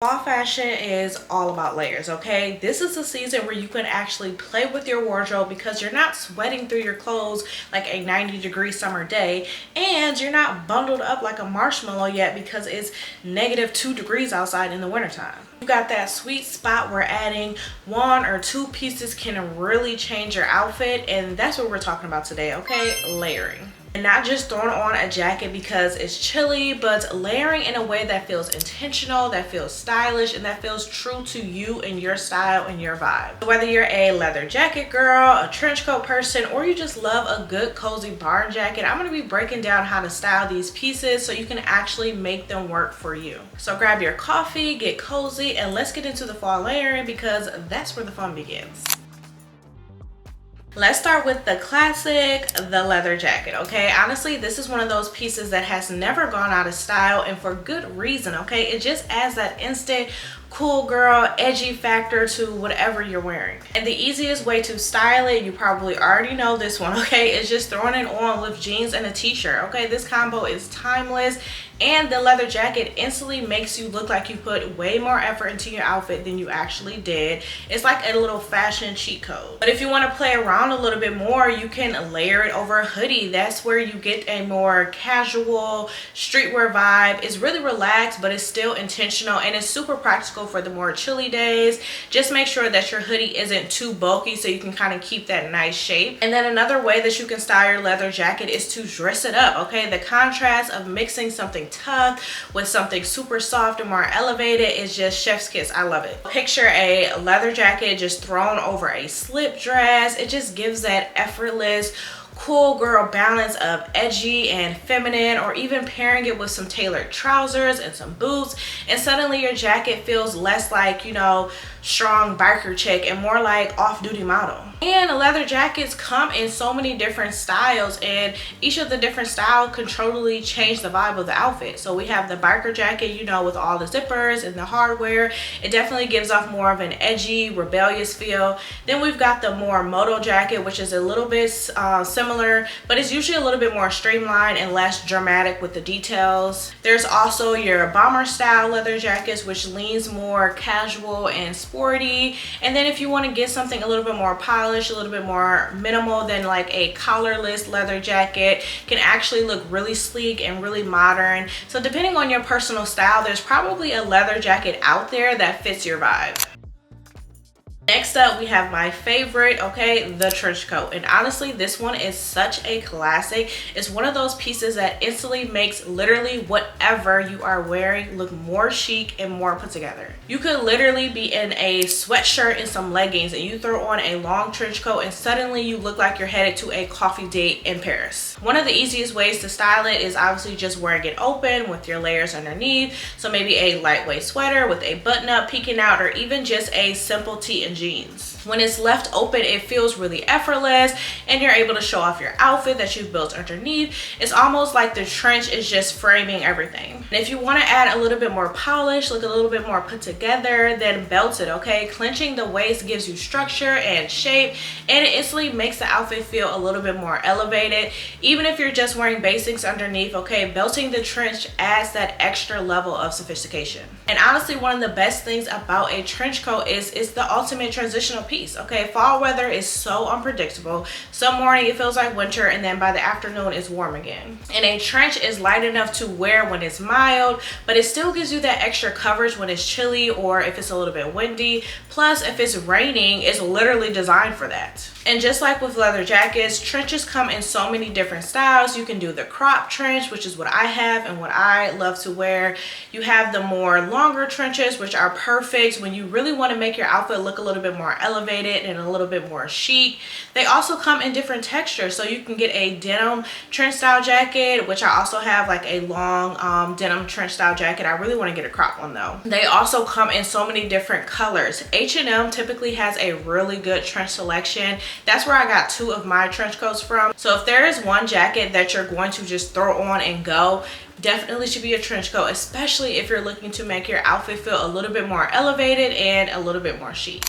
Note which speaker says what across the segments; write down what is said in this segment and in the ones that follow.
Speaker 1: Fall fashion is all about layers, okay? This is a season where you can actually play with your wardrobe because you're not sweating through your clothes like a 90-degree summer day, and you're not bundled up like a marshmallow yet because it's -2 degrees outside in the wintertime. You got that sweet spot where adding 1 or 2 pieces can really change your outfit, and that's what we're talking about today, okay? Layering. And not just throwing on a jacket because it's chilly, but layering in a way that feels intentional, that feels stylish, and that feels true to you and your style and your vibe. Whether you're a leather jacket girl, a trench coat person, or you just love a good cozy barn jacket, I'm going to be breaking down how to style these pieces so you can actually make them work for you. So grab your coffee, get cozy, and let's get into the fall layering because that's where the fun begins. Let's start with the classic, the leather jacket, okay? Honestly, this is one of those pieces that has never gone out of style, and for good reason, okay? It just adds that instant cool girl, edgy factor to whatever you're wearing. And the easiest way to style it, you probably already know this one, okay? Is just throwing it on with jeans and a t-shirt, okay? This combo is timeless, and the leather jacket instantly makes you look like you put way more effort into your outfit than you actually did. It's like a little fashion cheat code. But if you want to play around a little bit more, you can layer it over a hoodie. That's where you get a more casual streetwear vibe. It's really relaxed, but it's still intentional, and it's super practical for the more chilly days. Just make sure that your hoodie isn't too bulky so you can kind of keep that nice shape. And then another way that you can style your leather jacket is to dress it up, okay? The contrast of mixing something tough with something super soft and more elevated is just chef's kiss. I love it. Picture a leather jacket just thrown over a slip dress. It just gives that effortless cool girl balance of edgy and feminine, or even pairing it with some tailored trousers and some boots, and suddenly your jacket feels less like, you know, strong biker chick and more like off-duty model. And leather jackets come in so many different styles, and each of the different styles can totally change the vibe of the outfit. So we have the biker jacket, you know, with all the zippers and the hardware. It definitely gives off more of an edgy, rebellious feel. Then we've got the more moto jacket, which is a little bit similar, but it's usually a little bit more streamlined and less dramatic with the details. There's also your bomber style leather jackets, which leans more casual and sporty. And then if you want to get something a little bit more polished, a little bit more minimal, than like a collarless leather jacket can actually look really sleek and really modern. So depending on your personal style, there's probably a leather jacket out there that fits your vibe. Next up, we have my favorite, okay, the trench coat. And honestly, this one is such a classic. It's one of those pieces that instantly makes literally whatever you are wearing look more chic and more put together. You could literally be in a sweatshirt and some leggings, and you throw on a long trench coat, and suddenly you look like you're headed to a coffee date in Paris. One of the easiest ways to style it is obviously just wearing it open with your layers underneath. So maybe a lightweight sweater with a button up peeking out, or even just a simple tee and jeans. When it's left open, it feels really effortless, and you're able to show off your outfit that you've built underneath. It's almost like the trench is just framing everything. And if you want to add a little bit more polish, look a little bit more put together, then belt it, okay? Clenching the waist gives you structure and shape, and it instantly makes the outfit feel a little bit more elevated. Even if you're just wearing basics underneath, okay, belting the trench adds that extra level of sophistication. And honestly, one of the best things about a trench coat is it's the ultimate transitional piece, okay? Fall weather is so unpredictable. Some morning it feels like winter, and then by the afternoon it's warm again. And a trench is light enough to wear when it's mild, but it still gives you that extra coverage when it's chilly or if it's a little bit windy. Plus, if it's raining, it's literally designed for that. And just like with leather jackets, trenches come in so many different styles. You can do the crop trench, which is what I have and what I love to wear. You have the more longer trenches, which are perfect when you really want to make your outfit look a little bit more elevated and a little bit more chic. They also come in different textures, so you can get a denim trench style jacket, which I also have, like a long denim trench style jacket. I really want to get a crop one though. They also come in so many different colors. H&M typically has a really good trench selection. That's where I got 2 of my trench coats from. So if there is one jacket that you're going to just throw on and go, definitely should be a trench coat, especially if you're looking to make your outfit feel a little bit more elevated and a little bit more chic.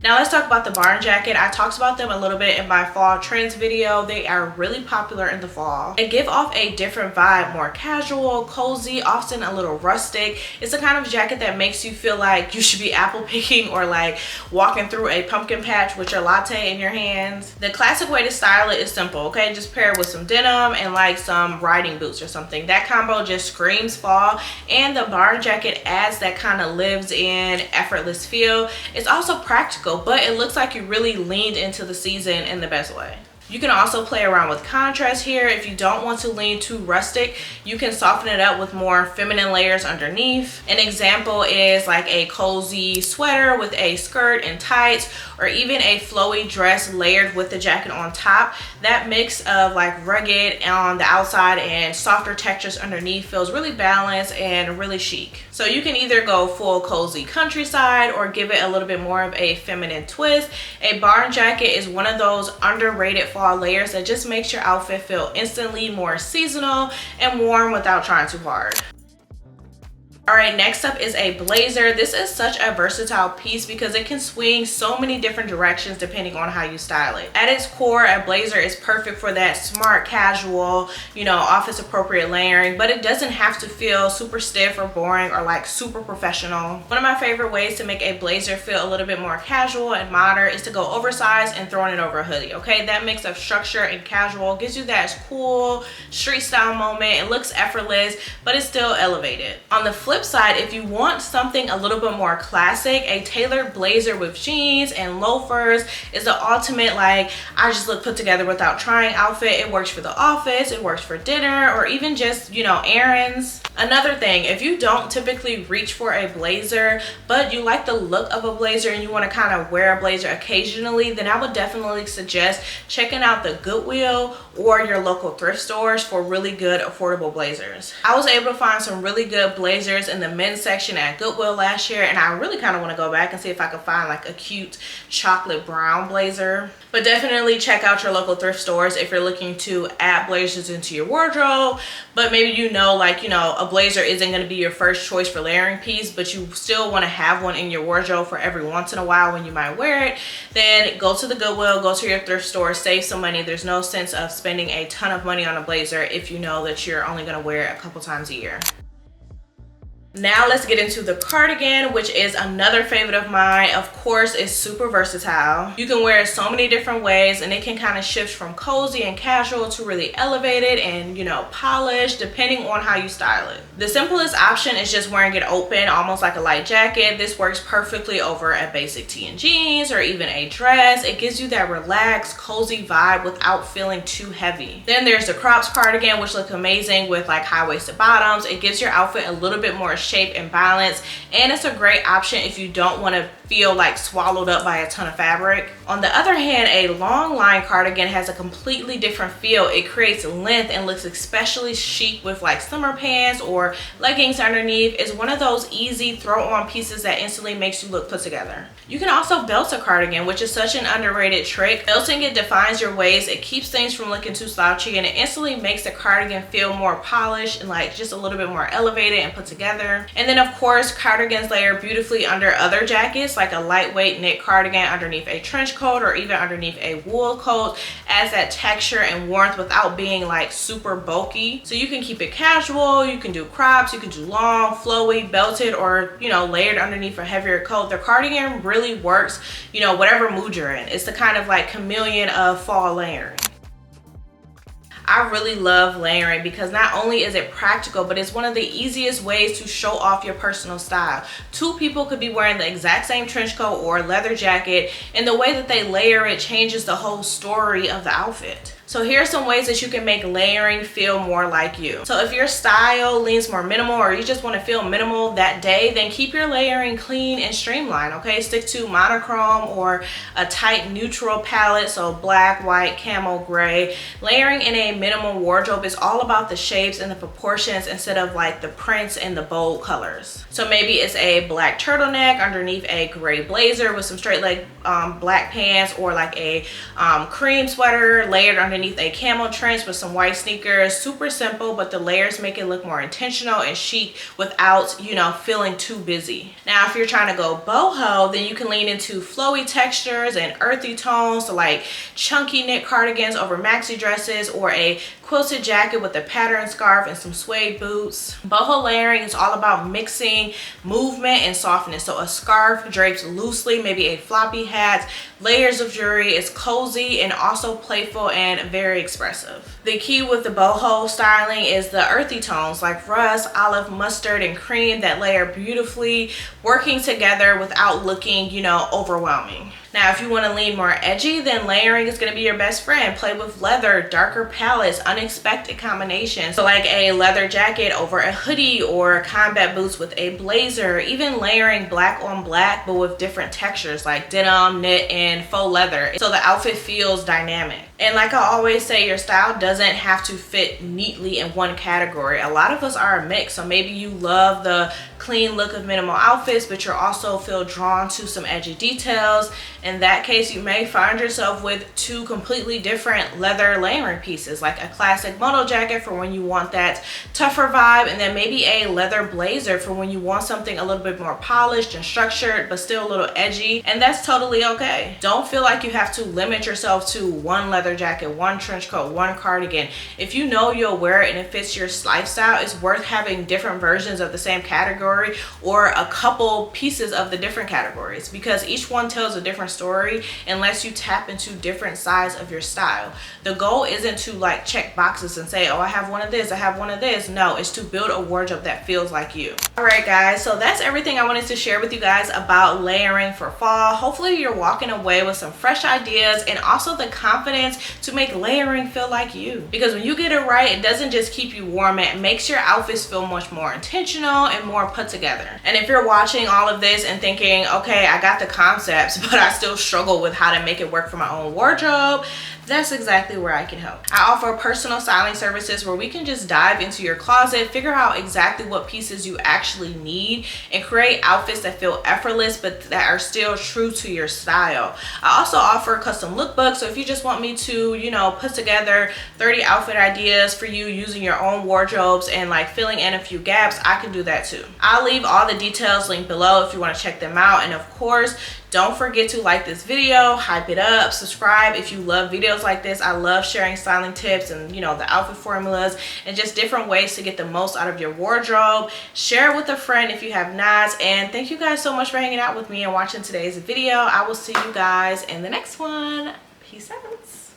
Speaker 1: Now let's talk about the barn jacket. I talked about them a little bit in my fall trends video. They are really popular in the fall. They give off a different vibe, more casual, cozy, often a little rustic. It's the kind of jacket that makes you feel like you should be apple picking or like walking through a pumpkin patch with your latte in your hands. The classic way to style it is simple, okay? Just pair it with some denim and like some riding boots or something. That combo just screams fall, and the barn jacket adds that kind of lives in, effortless feel. It's also practical, but it looks like you really leaned into the season in the best way. You can also play around with contrast here. If you don't want to lean too rustic, you can soften it up with more feminine layers underneath. An example is like a cozy sweater with a skirt and tights, or even a flowy dress layered with the jacket on top. That mix of like rugged on the outside and softer textures underneath feels really balanced and really chic. So you can either go full cozy countryside or give it a little bit more of a feminine twist. A barn jacket is one of those underrated fall layers that just makes your outfit feel instantly more seasonal and warm without trying too hard. All right, next up is a blazer. This is such a versatile piece because it can swing so many different directions depending on how you style it. At its core, a blazer is perfect for that smart, casual, you know, office appropriate layering, but it doesn't have to feel super stiff or boring or like super professional. One of my favorite ways to make a blazer feel a little bit more casual and modern is to go oversized and throwing it over a hoodie, okay? That mix of structure and casual gives you that cool street style moment. It looks effortless, but it's still elevated. On the flip side, if you want something a little bit more classic, a tailored blazer with jeans and loafers is the ultimate like I just look put together without trying outfit. It works for the office, it works for dinner, or even just, you know, errands. Another thing, if you don't typically reach for a blazer but you like the look of a blazer and you want to kind of wear a blazer occasionally, then I would definitely suggest checking out the Goodwill or your local thrift stores for really good affordable blazers. I was able to find some really good blazers in the men's section at Goodwill last year, and I really kind of want to go back and see if I could find like a cute chocolate brown blazer. But definitely check out your local thrift stores if you're looking to add blazers into your wardrobe, but maybe you know, like, you know, a blazer isn't going to be your first choice for layering piece, but you still want to have one in your wardrobe for every once in a while when you might wear it. Then go to the Goodwill, go to your thrift store, save some money. There's no sense of spending a ton of money on a blazer if you know that you're only going to wear it a couple times a year. Now let's get into the cardigan, which is another favorite of mine. Of course, it's super versatile. You can wear it so many different ways, and it can kind of shift from cozy and casual to really elevated and, you know, polished depending on how you style it. The simplest option is just wearing it open, almost like a light jacket. This works perfectly over a basic tee and jeans or even a dress. It gives you that relaxed, cozy vibe without feeling too heavy. Then there's the crops cardigan, which look amazing with like high-waisted bottoms. It gives your outfit a little bit more shape and balance, and it's a great option if you don't want to feel like swallowed up by a ton of fabric. On the other hand, a long line cardigan has a completely different feel. It creates length and looks especially chic with like summer pants or leggings underneath. It's one of those easy throw on pieces that instantly makes you look put together. You can also belt a cardigan, which is such an underrated trick. Belting it defines your waist, it keeps things from looking too slouchy, and it instantly makes the cardigan feel more polished and like just a little bit more elevated and put together. And then of course, cardigans layer beautifully under other jackets, like a lightweight knit cardigan underneath a trench coat or even underneath a wool coat, adds that texture and warmth without being like super bulky. So you can keep it casual, you can do crops, you can do long, flowy, belted, or, you know, layered underneath a heavier coat. The cardigan really works, you know, whatever mood you're in. It's the kind of like chameleon of fall layering. I really love layering because not only is it practical, but it's one of the easiest ways to show off your personal style. Two people could be wearing the exact same trench coat or leather jacket, and the way that they layer it changes the whole story of the outfit. So here are some ways that you can make layering feel more like you. So if your style leans more minimal, or you just want to feel minimal that day, then keep your layering clean and streamlined, okay? Stick to monochrome or a tight neutral palette, so black, white, camel, gray. Layering in a minimal wardrobe is all about the shapes and the proportions instead of like the prints and the bold colors. So maybe it's a black turtleneck underneath a gray blazer with some straight leg black pants, or like a cream sweater layered underneath underneath a camel trench with some white sneakers. Super simple, but the layers make it look more intentional and chic without, you know, feeling too busy. Now, if you're trying to go boho, then you can lean into flowy textures and earthy tones, so like chunky knit cardigans over maxi dresses, or a quilted jacket with a patterned scarf and some suede boots. Boho layering is all about mixing movement and softness. So a scarf drapes loosely, maybe a floppy hat, layers of jewelry. Is cozy and also playful and very expressive. The key with the boho styling is the earthy tones like rust, olive, mustard, and cream that layer beautifully, working together without looking, you know, overwhelming. Now, if you want to lean more edgy, then layering is going to be your best friend. Play with leather, darker palettes, unexpected combinations. So like a leather jacket over a hoodie, or combat boots with a blazer, even layering black on black but with different textures like denim, knit, and faux leather, so the outfit feels dynamic. And like I always say, your style doesn't have to fit neatly in one category. A lot of us are a mix, so maybe you love the clean look of minimal outfits, but you also feel drawn to some edgy details. In that case, you may find yourself with two completely different leather layering pieces, like a classic moto jacket for when you want that tougher vibe, and then maybe a leather blazer for when you want something a little bit more polished and structured, but still a little edgy, and that's totally okay. Don't feel like you have to limit yourself to one leather jacket, one trench coat, one cardigan. If you know you'll wear it and it fits your lifestyle, it's worth having different versions of the same category, or a couple pieces of the different categories, because each one tells a different story unless you tap into different sides of your style. The goal isn't to like check boxes and say, oh, I have one of this, I have one of this. No, it's to build a wardrobe that feels like you. All right, guys, so that's everything I wanted to share with you guys about layering for fall. Hopefully you're walking away with some fresh ideas and also the confidence to make layering feel like you, because when you get it right, it doesn't just keep you warm, it makes your outfits feel much more intentional and more put together. And if you're watching all of this and thinking, okay, I got the concepts, but I still struggle with how to make it work for my own wardrobe, that's exactly where I can help. I offer personal styling services where we can just dive into your closet, figure out exactly what pieces you actually need, and create outfits that feel effortless but that are still true to your style. I also offer custom lookbooks, so if you just want me to, you know, put together 30 outfit ideas for you using your own wardrobes and like filling in a few gaps, I can do that too. I'll leave all the details linked below if you want to check them out. And of course, don't forget to like this video, hype it up, subscribe if you love videos like this. I love sharing styling tips and, you know, the outfit formulas and just different ways to get the most out of your wardrobe. Share it with a friend if you have not. And thank you guys so much for hanging out with me and watching today's video. I will see you guys in the next one. Peace out.